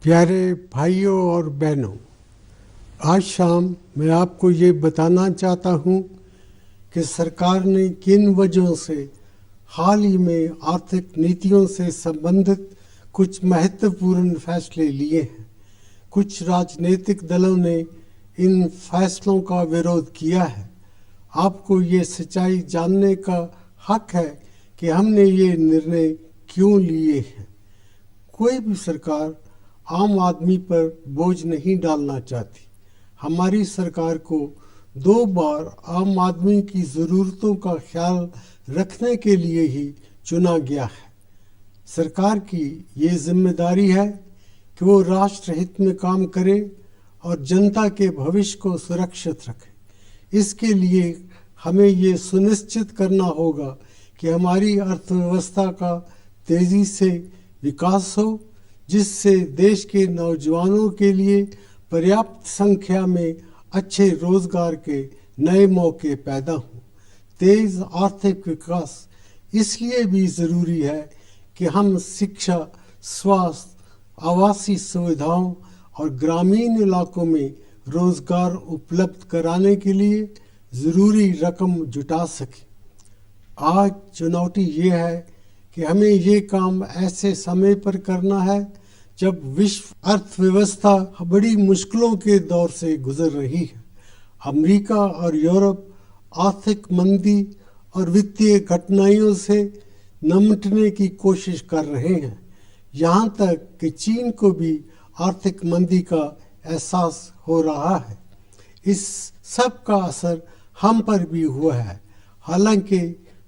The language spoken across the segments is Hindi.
प्यारे भाइयों और बहनों, आज शाम मैं आपको ये बताना चाहता हूँ कि सरकार ने किन वजहों से हाल ही में आर्थिक नीतियों से संबंधित कुछ महत्वपूर्ण फैसले लिए हैं। कुछ राजनीतिक दलों ने इन फैसलों का विरोध किया है। आपको ये सच्चाई जानने का हक है कि हमने ये निर्णय क्यों लिए हैं। कोई भी सरकार आम आदमी पर बोझ नहीं डालना चाहती। हमारी सरकार को 2 बार आम आदमी की ज़रूरतों का ख्याल रखने के लिए ही चुना गया है। सरकार की ये जिम्मेदारी है कि वो राष्ट्र हित में काम करे और जनता के भविष्य को सुरक्षित रखे। इसके लिए हमें ये सुनिश्चित करना होगा कि हमारी अर्थव्यवस्था का तेज़ी से विकास हो, जिससे देश के नौजवानों के लिए पर्याप्त संख्या में अच्छे रोजगार के नए मौके पैदा हों। तेज आर्थिक विकास इसलिए भी ज़रूरी है कि हम शिक्षा, स्वास्थ्य, आवासीय सुविधाओं और ग्रामीण इलाकों में रोजगार उपलब्ध कराने के लिए ज़रूरी रकम जुटा सकें। आज चुनौती ये है कि हमें ये काम ऐसे समय पर करना है जब विश्व अर्थव्यवस्था बड़ी मुश्किलों के दौर से गुजर रही है। अमेरिका और यूरोप आर्थिक मंदी और वित्तीय कठिनाइयों से निपटने की कोशिश कर रहे हैं। यहाँ तक कि चीन को भी आर्थिक मंदी का एहसास हो रहा है। इस सब का असर हम पर भी हुआ है। हालांकि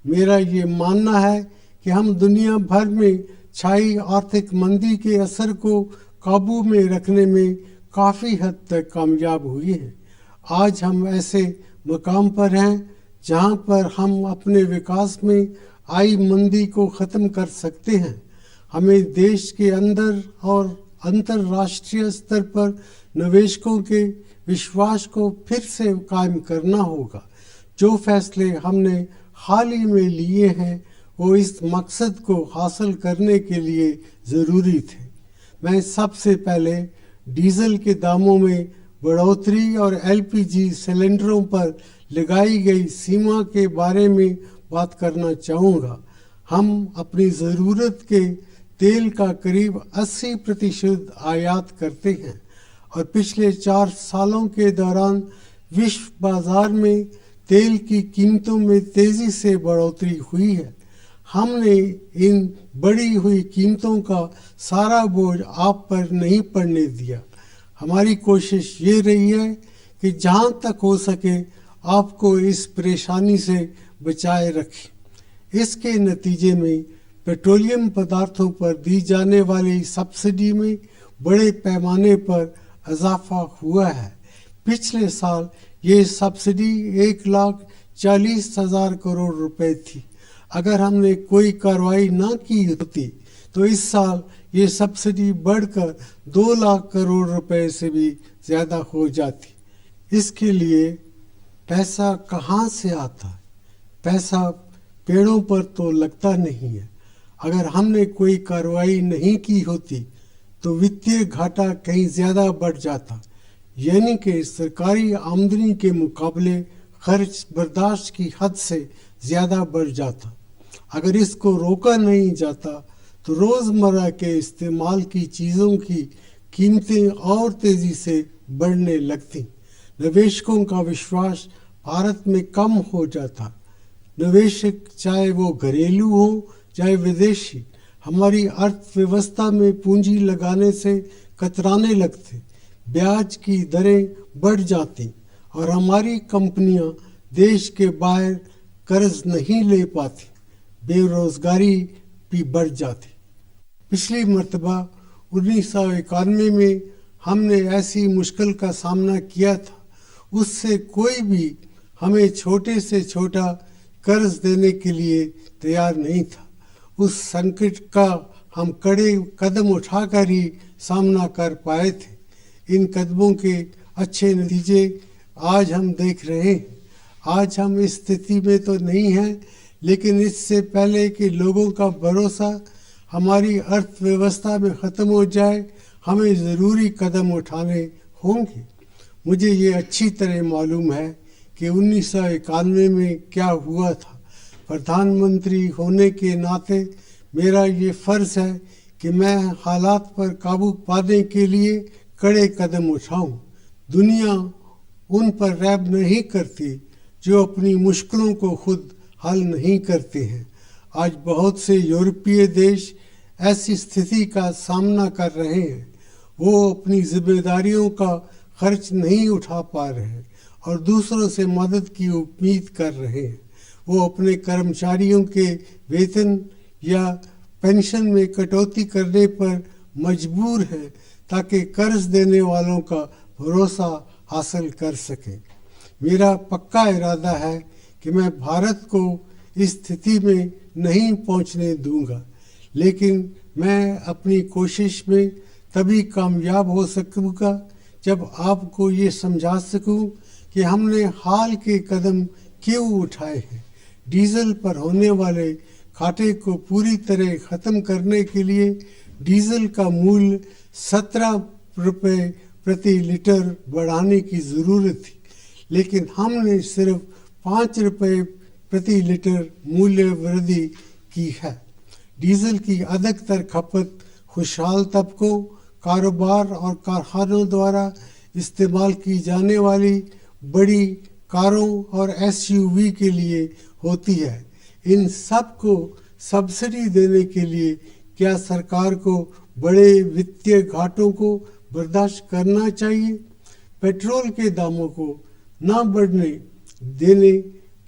मेरा ये मानना है कि हम दुनिया भर में छाई आर्थिक मंदी के असर को काबू में रखने में काफ़ी हद तक कामयाब हुए हैं। आज हम ऐसे मकाम पर हैं जहां पर हम अपने विकास में आई मंदी को ख़त्म कर सकते हैं। हमें देश के अंदर और अंतर्राष्ट्रीय स्तर पर निवेशकों के विश्वास को फिर से कायम करना होगा। जो फैसले हमने हाल ही में लिए हैं वो इस मकसद को हासिल करने के लिए ज़रूरी थे। मैं सबसे पहले डीजल के दामों में बढ़ोतरी और एलपीजी सिलेंडरों पर लगाई गई सीमा के बारे में बात करना चाहूँगा। हम अपनी ज़रूरत के तेल का करीब 80% आयात करते हैं और पिछले 4 सालों के दौरान विश्व बाज़ार में तेल की कीमतों में तेज़ी से बढ़ोतरी हुई है। हमने इन बढ़ी हुई कीमतों का सारा बोझ आप पर नहीं पड़ने दिया। हमारी कोशिश ये रही है कि जहाँ तक हो सके आपको इस परेशानी से बचाए रखें। इसके नतीजे में पेट्रोलियम पदार्थों पर दी जाने वाली सब्सिडी में बड़े पैमाने पर इजाफा हुआ है। पिछले साल ये सब्सिडी 1,40,000 करोड़ रुपए थी। अगर हमने कोई कार्रवाई ना की होती तो इस साल ये सब्सिडी बढ़कर 2 लाख करोड़ रुपए से भी ज़्यादा हो जाती। इसके लिए पैसा कहाँ से आता है? पैसा पेड़ों पर तो लगता नहीं है। अगर हमने कोई कार्रवाई नहीं की होती तो वित्तीय घाटा कहीं ज़्यादा बढ़ जाता, यानी कि सरकारी आमदनी के मुकाबले खर्च बर्दाश्त की हद से ज़्यादा बढ़ जाता। अगर इसको रोका नहीं जाता तो रोज़मर्रा के इस्तेमाल की चीज़ों की कीमतें और तेज़ी से बढ़ने लगती। निवेशकों का विश्वास भारत में कम हो जाता। निवेशक चाहे वो घरेलू हो चाहे विदेशी, हमारी अर्थव्यवस्था में पूंजी लगाने से कतराने लगते। ब्याज की दरें बढ़ जाती और हमारी कंपनियां देश के बाहर कर्ज नहीं ले पाती। बेरोजगारी भी बढ़ जाती। पिछली मर्तबा 1991 में हमने ऐसी मुश्किल का सामना किया था। उससे कोई भी हमें छोटे से छोटा कर्ज देने के लिए तैयार नहीं था। उस संकट का हम कड़े कदम उठाकर ही सामना कर पाए थे। इन कदमों के अच्छे नतीजे आज हम देख रहे हैं। आज हम इस स्थिति में तो नहीं हैं, लेकिन इससे पहले कि लोगों का भरोसा हमारी अर्थव्यवस्था में ख़त्म हो जाए, हमें ज़रूरी कदम उठाने होंगे। मुझे ये अच्छी तरह मालूम है कि 1991 में क्या हुआ था। प्रधानमंत्री होने के नाते मेरा ये फ़र्ज़ है कि मैं हालात पर काबू पाने के लिए कड़े कदम उठाऊं। दुनिया उन पर रैब नहीं करती जो अपनी मुश्किलों को खुद हल नहीं करते हैं। आज बहुत से यूरोपीय देश ऐसी स्थिति का सामना कर रहे हैं। वो अपनी जिम्मेदारियों का खर्च नहीं उठा पा रहे हैं और दूसरों से मदद की उम्मीद कर रहे हैं। वो अपने कर्मचारियों के वेतन या पेंशन में कटौती करने पर मजबूर है ताकि कर्ज देने वालों का भरोसा हासिल कर सकें। मेरा पक्का इरादा है कि मैं भारत को इस स्थिति में नहीं पहुंचने दूंगा, लेकिन मैं अपनी कोशिश में तभी कामयाब हो सकूंगा जब आपको ये समझा सकूं कि हमने हाल के कदम क्यों उठाए हैं। डीजल पर होने वाले घाटे को पूरी तरह ख़त्म करने के लिए डीजल का मूल्य 17 रुपये प्रति लीटर बढ़ाने की ज़रूरत थी, लेकिन हमने सिर्फ 5 रुपये प्रति लीटर मूल्य वृद्धि की है। डीजल की अधिकतर खपत खुशहाल तबकों, कारोबार और कारखानों द्वारा इस्तेमाल की जाने वाली बड़ी कारों और एसयूवी के लिए होती है। इन सब को सब्सिडी देने के लिए क्या सरकार को बड़े वित्तीय घाटों को बर्दाश्त करना चाहिए? पेट्रोल के दामों को न बढ़ने देने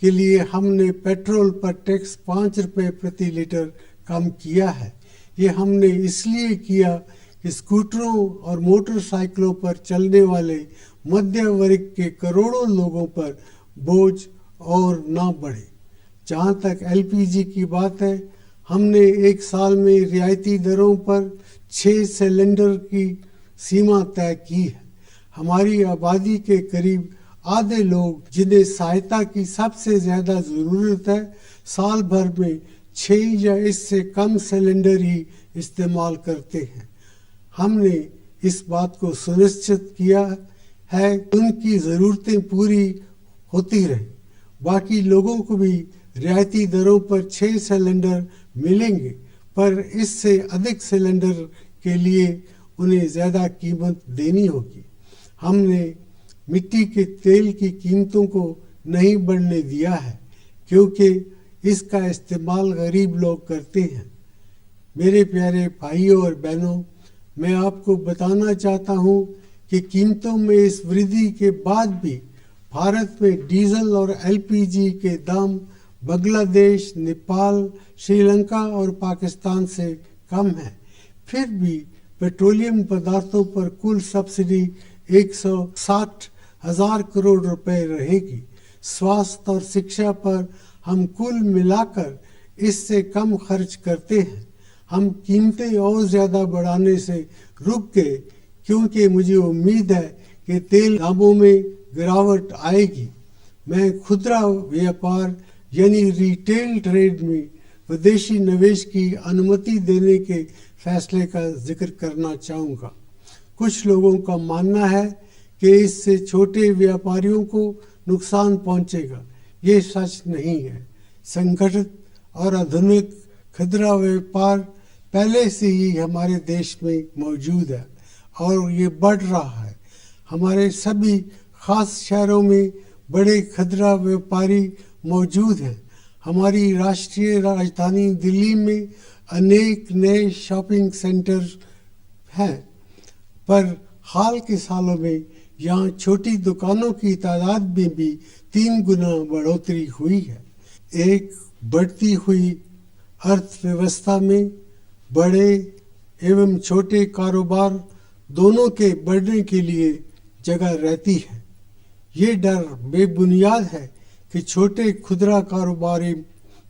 के लिए हमने पेट्रोल पर टैक्स 5 रुपये प्रति लीटर कम किया है। ये हमने इसलिए किया कि स्कूटरों और मोटरसाइकिलों पर चलने वाले मध्य वर्ग के करोड़ों लोगों पर बोझ और ना बढ़े। जहाँ तक एलपीजी की बात है, हमने एक साल में रियायती दरों पर 6 सिलेंडर की सीमा तय की है। हमारी आबादी के करीब आधे लोग जिन्हें सहायता की सबसे ज़्यादा ज़रूरत है, साल भर में 6 या इससे कम सिलेंडर ही इस्तेमाल करते हैं। हमने इस बात को सुनिश्चित किया है उनकी ज़रूरतें पूरी होती रहें। बाकी लोगों को भी रियायती दरों पर 6 सिलेंडर मिलेंगे, पर इससे अधिक सिलेंडर के लिए उन्हें ज़्यादा कीमत देनी होगी। हमने मिट्टी के तेल की कीमतों को नहीं बढ़ने दिया है, क्योंकि इसका इस्तेमाल गरीब लोग करते हैं। मेरे प्यारे भाइयों और बहनों, मैं आपको बताना चाहता हूँ कि कीमतों में इस वृद्धि के बाद भी भारत में डीजल और एलपीजी के दाम बांग्लादेश, नेपाल, श्रीलंका और पाकिस्तान से कम है। फिर भी पेट्रोलियम पदार्थों पर कुल सब्सिडी 160,000 करोड़ रुपए रहेगी। स्वास्थ्य और शिक्षा पर हम कुल मिलाकर इससे कम खर्च करते हैं। हम कीमतें और ज़्यादा बढ़ाने से रुक गए, क्योंकि मुझे उम्मीद है कि तेल दामों में गिरावट आएगी। मैं खुदरा व्यापार यानी रिटेल ट्रेड में विदेशी निवेश की अनुमति देने के फैसले का जिक्र करना चाहूँगा। कुछ लोगों का मानना है कि इससे छोटे व्यापारियों को नुकसान पहुँचेगा। ये सच नहीं है। संगठित और आधुनिक खुदरा व्यापार पहले से ही हमारे देश में मौजूद है और ये बढ़ रहा है। हमारे सभी खास शहरों में बड़े खुदरा व्यापारी मौजूद हैं। हमारी राष्ट्रीय राजधानी दिल्ली में अनेक नए शॉपिंग सेंटर हैं, पर हाल के सालों में यहाँ छोटी दुकानों की तादाद में भी 3 गुना बढ़ोतरी हुई है। एक बढ़ती हुई अर्थव्यवस्था में बड़े एवं छोटे कारोबार दोनों के बढ़ने के लिए जगह रहती है। ये डर बेबुनियाद है कि छोटे खुदरा कारोबारी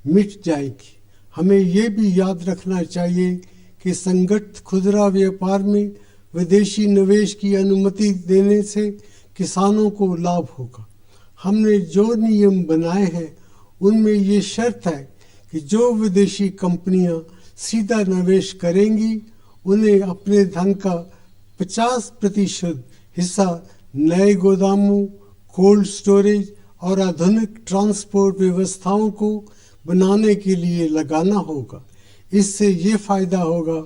मिट जाएंगे। हमें ये भी याद रखना चाहिए कि संगठित खुदरा व्यापार में विदेशी निवेश की अनुमति देने से किसानों को लाभ होगा। हमने जो नियम बनाए हैं उनमें ये शर्त है कि जो विदेशी कंपनियां सीधा निवेश करेंगी उन्हें अपने धन का 50% हिस्सा नए गोदामों, कोल्ड स्टोरेज और आधुनिक ट्रांसपोर्ट व्यवस्थाओं को बनाने के लिए लगाना होगा। इससे ये फायदा होगा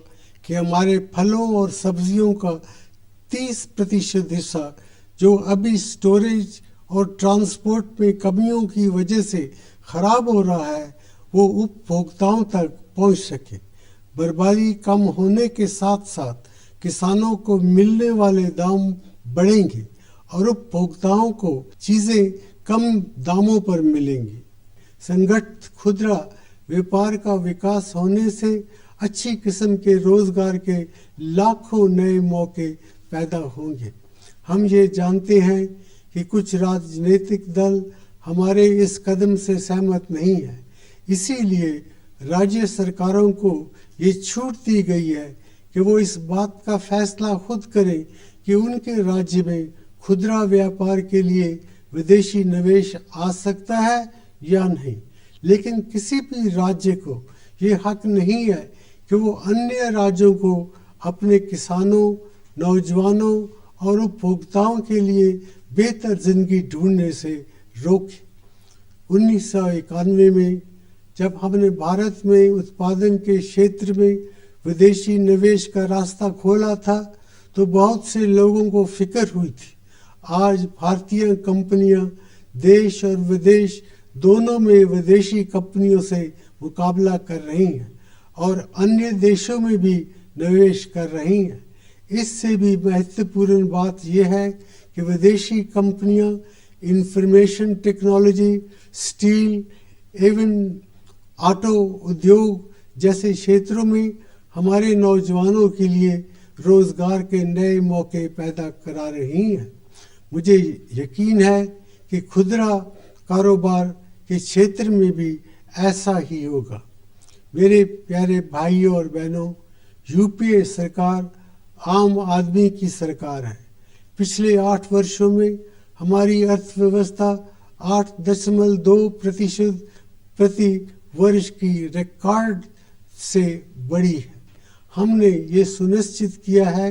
कि हमारे फलों और सब्जियों का 30% हिस्सा जो अभी स्टोरेज और ट्रांसपोर्ट में कमियों की वजह से खराब हो रहा है, वो उपभोक्ताओं तक पहुंच सके। बर्बादी कम होने के साथ साथ किसानों को मिलने वाले दाम बढ़ेंगे और उपभोक्ताओं को चीजें कम दामों पर मिलेंगी। संगठित खुदरा व्यापार का विकास होने से अच्छी किस्म के रोजगार के लाखों नए मौके पैदा होंगे। हम ये जानते हैं कि कुछ राजनीतिक दल हमारे इस कदम से सहमत नहीं है, इसीलिए राज्य सरकारों को ये छूट दी गई है कि वो इस बात का फैसला खुद करें कि उनके राज्य में खुदरा व्यापार के लिए विदेशी निवेश आ सकता है या नहीं। लेकिन किसी भी राज्य को ये हक नहीं है कि वो अन्य राज्यों को अपने किसानों, नौजवानों और उपभोक्ताओं के लिए बेहतर जिंदगी ढूंढने से रोके। 1991 में जब हमने भारत में उत्पादन के क्षेत्र में विदेशी निवेश का रास्ता खोला था तो बहुत से लोगों को फिक्र हुई थी। आज भारतीय कंपनियां देश और विदेश दोनों में विदेशी कंपनियों से मुकाबला कर रही हैं और अन्य देशों में भी निवेश कर रही हैं। इससे भी महत्वपूर्ण बात यह है कि विदेशी कंपनियां इंफॉर्मेशन टेक्नोलॉजी, स्टील एवं ऑटो उद्योग जैसे क्षेत्रों में हमारे नौजवानों के लिए रोजगार के नए मौके पैदा करा रही हैं। मुझे यकीन है कि खुदरा कारोबार के क्षेत्र में भी ऐसा ही होगा। मेरे प्यारे भाइयों और बहनों, यूपीए सरकार आम आदमी की सरकार है। पिछले 8 वर्षों में हमारी अर्थव्यवस्था 8.2% प्रति वर्ष की रिकॉर्ड से बढ़ी है। हमने ये सुनिश्चित किया है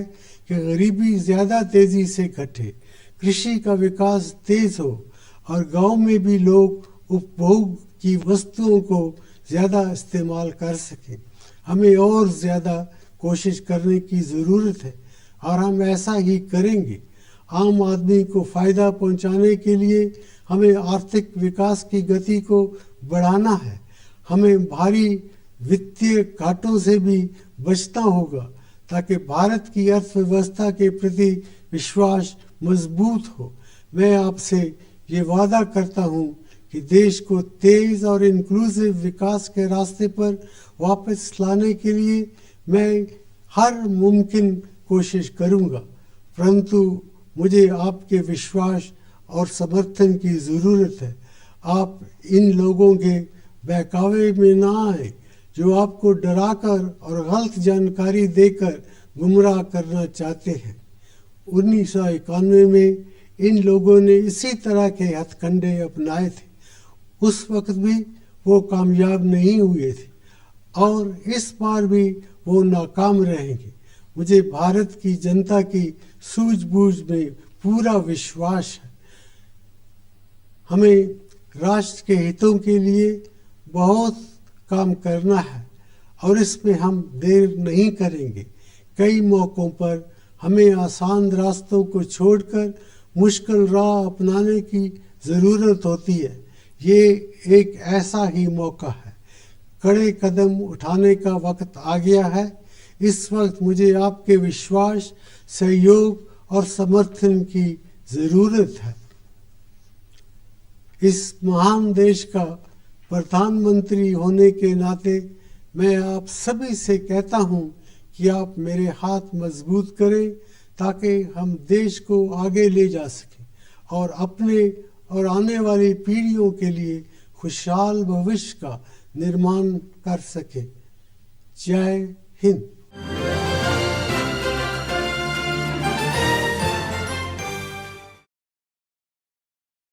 कि गरीबी ज़्यादा तेज़ी से घटे, कृषि का विकास तेज हो और गांव में भी लोग उपभोग की वस्तुओं को ज़्यादा इस्तेमाल कर सकें। हमें और ज़्यादा कोशिश करने की ज़रूरत है और हम ऐसा ही करेंगे। आम आदमी को फ़ायदा पहुंचाने के लिए हमें आर्थिक विकास की गति को बढ़ाना है। हमें भारी वित्तीय घाटों से भी बचना होगा ताकि भारत की अर्थव्यवस्था के प्रति विश्वास मजबूत हो। मैं आपसे ये वादा करता हूँ कि देश को तेज और इंक्लूसिव विकास के रास्ते पर वापस लाने के लिए मैं हर मुमकिन कोशिश करूँगा, परंतु मुझे आपके विश्वास और समर्थन की ज़रूरत है। आप इन लोगों के बहकावे में ना आए जो आपको डराकर और गलत जानकारी देकर गुमराह करना चाहते हैं। 1991 में इन लोगों ने इसी तरह के हथकंडे अपनाए थे। उस वक्त भी वो कामयाब नहीं हुए थे और इस बार भी वो नाकाम रहेंगे। मुझे भारत की जनता की सूझबूझ में पूरा विश्वास है। हमें राष्ट्र के हितों के लिए बहुत काम करना है और इसमें हम देर नहीं करेंगे। कई मौक़ों पर हमें आसान रास्तों को छोड़कर मुश्किल राह अपनाने की ज़रूरत होती है। ये एक ऐसा ही मौका है। कड़े कदम उठाने का वक्त आ गया है। इस वक्त मुझे आपके विश्वास, सहयोग और समर्थन की ज़रूरत है। इस महान देश का प्रधानमंत्री होने के नाते मैं आप सभी से कहता हूं कि आप मेरे हाथ मजबूत करें ताकि हम देश को आगे ले जा सकें और अपने और आने वाली पीढ़ियों के लिए खुशहाल भविष्य का निर्माण कर सकें। जय हिंद।